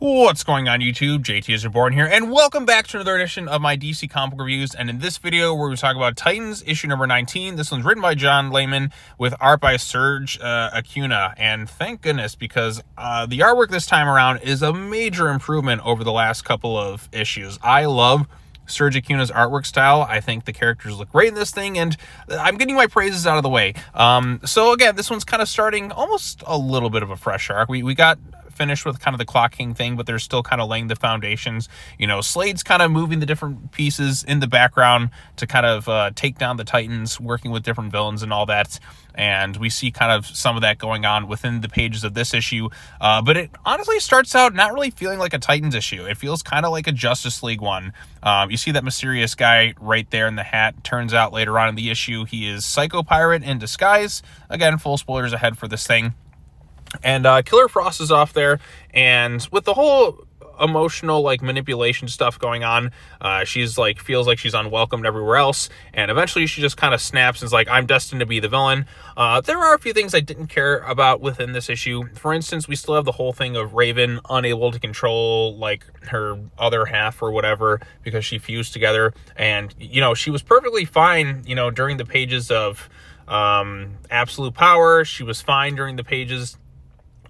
What's going on YouTube? JT is Reborn here, and welcome back to another edition of my DC comic book reviews. And in this video, we're going to talk about Titans issue number 19. This one's written by John Layman with art by Serge Acuna. And thank goodness, because the artwork this time around is a major improvement over the last couple of issues. I love Serge Acuna's artwork style. I think the characters look great in this thing, and I'm getting my praises out of the way. So again, this one's kind of starting almost a little bit of a fresh arc. We got finished with kind of the Clock King thing, but they're still kind of laying the foundations. You know, Slade's kind of moving the different pieces in the background to kind of take down the Titans, working with different villains and all that. And we see kind of some of that going on within the pages of this issue. But it honestly starts out not really feeling like a Titans issue. It feels kind of like a Justice League one. You see that mysterious guy right there in the hat. Turns out later on in the issue, he is Psycho Pirate in disguise. Again, full spoilers ahead for this thing. And Killer Frost is off there, and with the whole emotional manipulation stuff going on, she's feels like she's unwelcomed everywhere else, and eventually she just kind of snaps and is like, I'm destined to be the villain. There are a few things I didn't care about within this issue. For instance, we still have the whole thing of Raven unable to control her other half or whatever because she fused together, and she was perfectly fine during the pages of Absolute Power. She was fine during the pages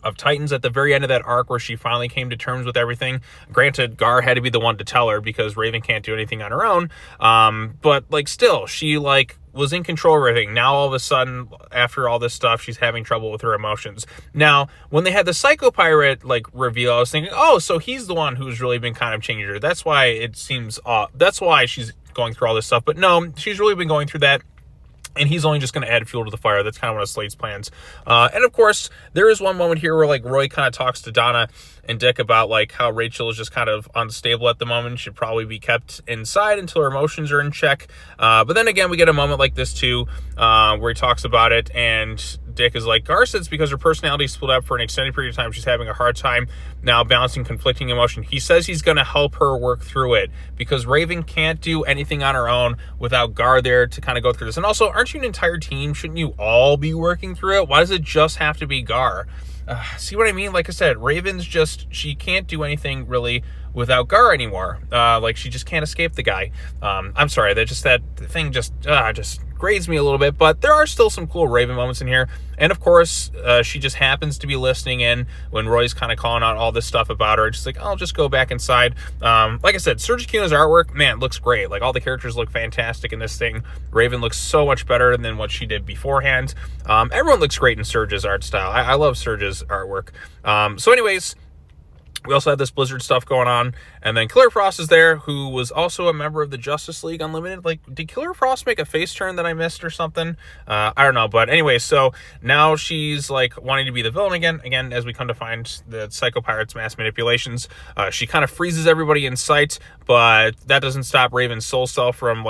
of Titans at the very end of that arc where she finally came to terms with everything. Granted, Gar had to be the one to tell her because Raven can't do anything on her own. But still, she was in control of everything. Now all of a sudden, after all this stuff, she's having trouble with her emotions. Now, when they had the Psycho Pirate reveal, I was thinking, oh, so he's the one who's really been kind of changing her. That's why it seems that's why she's going through all this stuff. But no, she's really been going through that. And he's only just going to add fuel to the fire. That's kind of one of Slade's plans. And of course, there is one moment here where Roy kind of talks to Donna and Dick about how Rachel is just kind of unstable at the moment, should probably be kept inside until her emotions are in check. But then again, we get a moment like this too, where he talks about it, and Dick is like, Gar says because her personality split up for an extended period of time, she's having a hard time now balancing conflicting emotion. He says he's going to help her work through it because Raven can't do anything on her own without Gar there to kind of go through this. And also, aren't you an entire team? Shouldn't you all be working through it? Why does it just have to be Gar? See what I mean? Like I said, Raven's she can't do anything really without Gar anymore. She just can't escape the guy. I'm sorry, that thing just grades me a little bit, but there are still some cool Raven moments in here. And of course, she just happens to be listening in when Roy's kind of calling out all this stuff about her. Just I'll just go back inside. Like I said, Serge Acuna's artwork, man, looks great. All the characters look fantastic in this thing. Raven looks so much better than what she did beforehand. Everyone looks great in Serge's art style. I love Serge's artwork. So anyways, we also have this Blizzard stuff going on, and then Killer Frost is there, who was also a member of the Justice League Unlimited. Did Killer Frost make a face turn that I missed or something? I don't know, but anyway, so now she's wanting to be the villain again, as we come to find the Psycho Pirate's mass manipulations. She kind of freezes everybody in sight, but that doesn't stop Raven's soul self from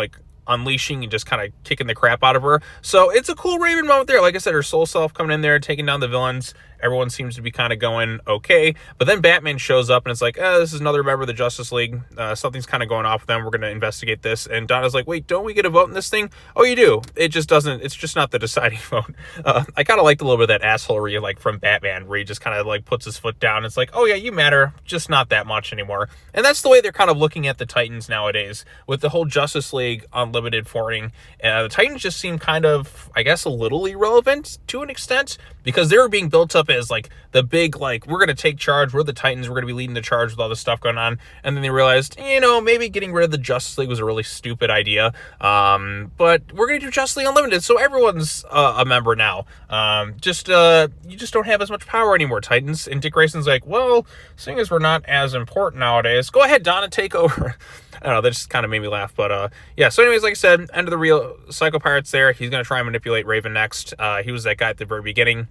unleashing and just kind of kicking the crap out of her. So it's a cool Raven moment there. Like I said, her soul self coming in there, taking down the villains. Everyone seems to be kind of going okay. But then Batman shows up and it's this is another member of the Justice League. Something's kind of going off with them. We're going to investigate this. And Donna's like, wait, don't we get a vote in this thing? Oh, you do. It just doesn't. It's just not the deciding vote. I kind of liked a little bit of that assholery from Batman, where he just kind of puts his foot down. It's oh yeah, you matter, just not that much anymore. And that's the way they're kind of looking at the Titans nowadays with the whole Justice League Unlimited forming. The Titans just seem kind of, I guess, a little irrelevant to an extent, because they were being built up as the big we're going to take charge, we're the Titans, we're going to be leading the charge with all this stuff going on. And then they realized, maybe getting rid of the Justice League was a really stupid idea, but we're going to do Justice League Unlimited, so everyone's a member now. You just don't have as much power anymore, Titans. And Dick Grayson's well, seeing as we're not as important nowadays, go ahead, Donna, take over. I don't know, that just kind of made me laugh. But yeah, so anyways, like I said, end of the real Psycho Pirate's there. He's going to try and manipulate Raven next. He was that guy at the very beginning.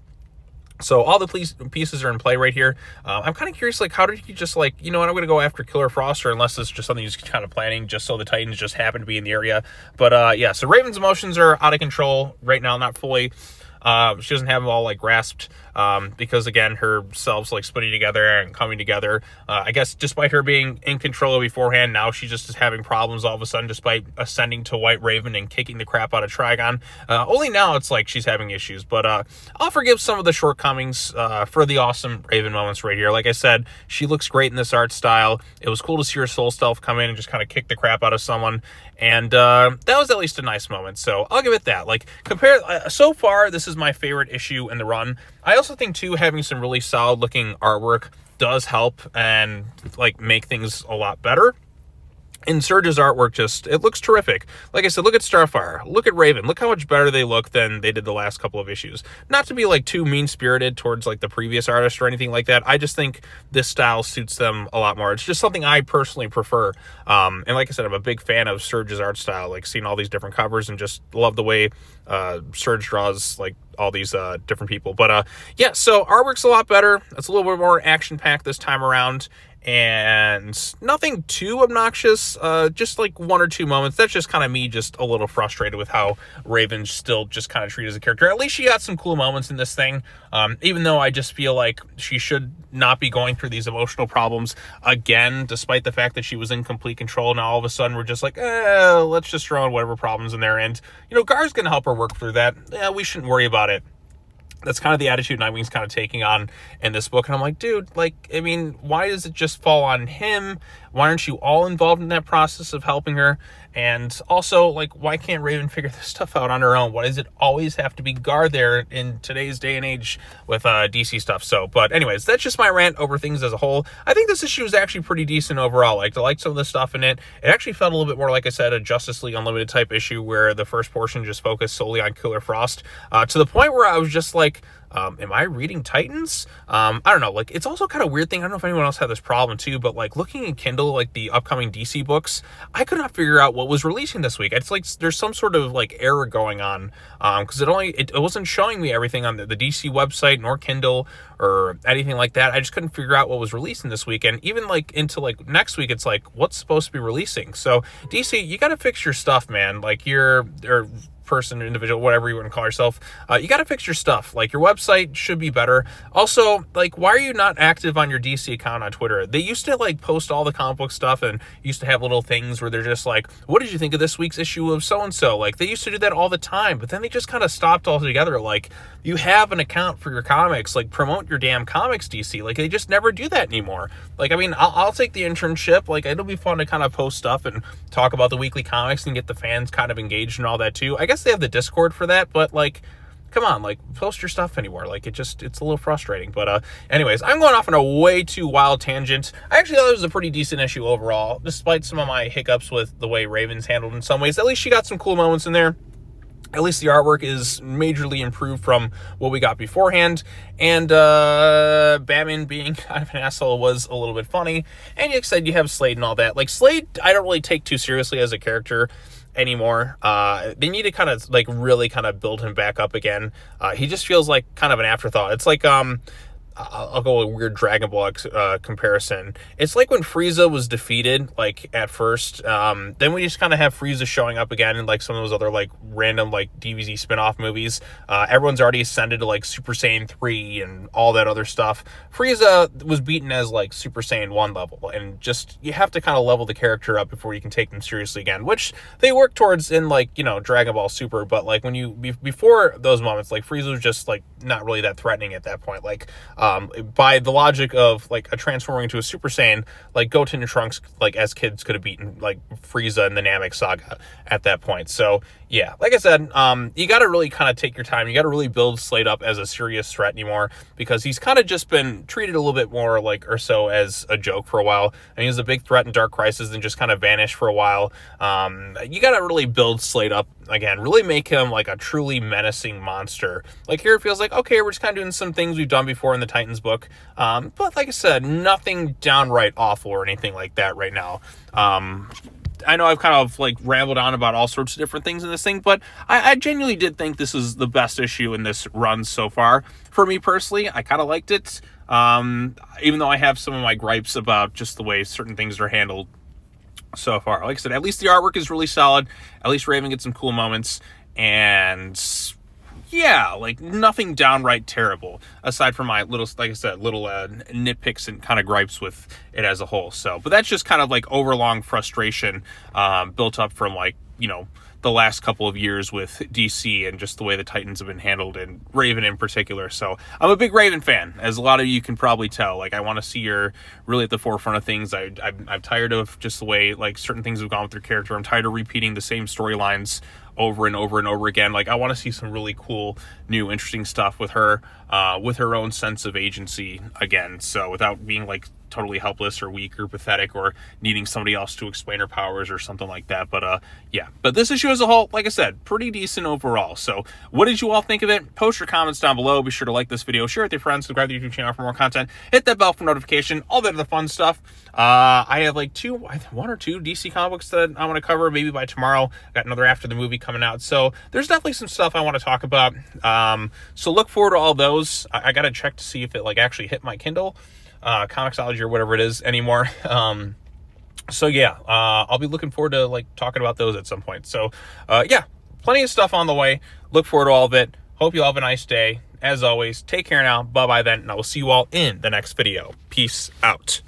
So all the pieces are in play right here. I'm kind of curious, how did he just I'm going to go after Killer Frost, or unless it's just something he's kind of planning just so the Titans just happen to be in the area. But yeah, so Raven's emotions are out of control right now, not fully. She doesn't have them all grasped. because again, her selves like splitting together and coming together. I guess despite her being in control beforehand, now she just is having problems all of a sudden despite ascending to White Raven and kicking the crap out of Trigon. Only now it's like she's having issues, but I'll forgive some of the shortcomings for the awesome Raven moments right here. Like I said, she looks great in this art style. It was cool to see her soul stealth come in and just kind of kick the crap out of someone, and that was at least a nice moment, so I'll give it that. Like, so far, this is my favorite issue in the run. I also think, too, having some really solid-looking artwork does help and, like, make things a lot better. And Surge's artwork it looks terrific. Like I said, look at Starfire, look at Raven, look how much better they look than they did the last couple of issues. Not to be like too mean-spirited towards like the previous artist or anything like that. I just think this style suits them a lot more. It's just something I personally prefer. And like I said, I'm a big fan of Surge's art style, like seeing all these different covers and just love the way Surge draws like all these different people. But yeah, so artwork's a lot better. It's a little bit more action-packed this time around. And nothing too obnoxious, just like one or two moments. That's just kind of me just a little frustrated with how Raven's still just kind of treated as a character. At least she got some cool moments in this thing, even though I just feel like she should not be going through these emotional problems again, despite the fact that she was in complete control. Now all of a sudden we're just like, let's just throw in whatever problems in there, and Gar's gonna help her work through that. We shouldn't worry about it. That's kind of the attitude Nightwing's kind of taking on in this book. And I'm like, dude, like, I mean, why does it just fall on him? Why aren't you all involved in that process of helping her? And also, like, why can't Raven figure this stuff out on her own? Why does it always have to be Gar there in today's day and age with DC stuff? So, but anyways, that's just my rant over things as a whole. I think this issue is actually pretty decent overall. Like, I like some of the stuff in it. It actually felt a little bit more, like I said, a Justice League Unlimited type issue where the first portion just focused solely on Killer Frost, to the point where I was just like, am I reading Titans? I don't know. Like, it's also kind of weird thing. I don't know if anyone else had this problem too, but like looking in Kindle, like the upcoming DC books, I could not figure out what was releasing this week. It's like there's some sort of like error going on, because it wasn't showing me everything on the DC website nor Kindle or anything like that. I just couldn't figure out what was releasing this week, and even like into like next week, it's like what's supposed to be releasing. So DC, you got to fix your stuff, man. Like person, individual, whatever you want to call yourself, you got to fix your stuff. Like, your website should be better. Also, like, why are you not active on your DC account on Twitter? They used to like post all the comic book stuff and used to have little things where they're just like, what did you think of this week's issue of so-and-so? Like, they used to do that all the time, but then they just kind of stopped altogether. Like, you have an account for your comics, like, promote your damn comics, DC. Like, they just never do that anymore. Like, I mean, I'll take the internship. Like, it'll be fun to kind of post stuff and talk about the weekly comics and get the fans kind of engaged and all that too. I guess they have the Discord for that, but like, come on, like, post your stuff anywhere. Like, it's a little frustrating. But anyways, I'm going off on a way too wild tangent. I actually thought it was a pretty decent issue overall, despite some of my hiccups with the way Raven's handled in some ways. At least she got some cool moments in there. At least the artwork is majorly improved from what we got beforehand. And Batman being kind of an asshole was a little bit funny. And like I said, you have Slade and all that. Like, Slade, I don't really take too seriously as a character anymore. They need to kind of like really kind of build him back up again. He just feels like kind of an afterthought. It's like I'll go with a weird Dragon Ball comparison. It's like when Frieza was defeated, like, at first, then we just kind of have Frieza showing up again in, like, some of those other, like, random, like, DBZ spin-off movies. Everyone's already ascended to, like, Super Saiyan 3 and all that other stuff. Frieza was beaten as, like, Super Saiyan 1 level, and just, you have to kind of level the character up before you can take them seriously again, which they work towards in, like, Dragon Ball Super, but, like, when you, before those moments, like, Frieza was just, like, not really that threatening at that point. Like, by the logic of, like, a transforming into a Super Saiyan, like, Goten and Trunks, like, as kids could have beaten, like, Frieza in the Namek Saga at that point. So, yeah, like I said, you got to really kind of take your time. You got to really build Slade up as a serious threat anymore, because he's kind of just been treated a little bit more, like, or so as a joke for a while. And he was a big threat in Dark Crisis and just kind of vanished for a while. You got to really build Slade up again, really make him, like, a truly menacing monster. Like, here it feels like, okay, we're just kind of doing some things we've done before in the Titans book. But like I said, nothing downright awful or anything like that right now. I know I've kind of, like, rambled on about all sorts of different things in this thing, but I genuinely did think this is the best issue in this run so far. For me personally, I kind of liked it, even though I have some of my gripes about just the way certain things are handled so far. Like I said, at least the artwork is really solid. At least Raven gets some cool moments, and yeah, like nothing downright terrible aside from my little, like I said, little nitpicks and kind of gripes with it as a whole. So, but that's just kind of like overlong frustration built up from, like, you know, the last couple of years with DC and just the way the Titans have been handled, and Raven in particular. So I'm a big Raven fan, as a lot of you can probably tell. Like, I want to see her really at the forefront of things. I'm tired of just the way, like, certain things have gone with her character. I'm tired of repeating the same storylines over and over and over again. Like, I want to see some really cool, new, interesting stuff with her own sense of agency again. So without being like totally helpless or weak or pathetic or needing somebody else to explain her powers or something like that. But yeah, but this issue as a whole, like I said, pretty decent overall. So what did you all think of it? Post your comments down below. Be sure to like this video, share it with your friends, subscribe to the YouTube channel for more content, hit that bell for notification, all that other fun stuff. I have like one or two DC comic books that I want to cover maybe by tomorrow. Got another after the movie coming out, so there's definitely some stuff I want to talk about. So look forward to all those. I gotta check to see if it like actually hit my Kindle, Comixology or whatever it is anymore. So yeah, I'll be looking forward to like talking about those at some point. So yeah, plenty of stuff on the way. Look forward to all of it. Hope you all have a nice day. As always, take care now. Bye bye then, and I will see you all in the next video. Peace out.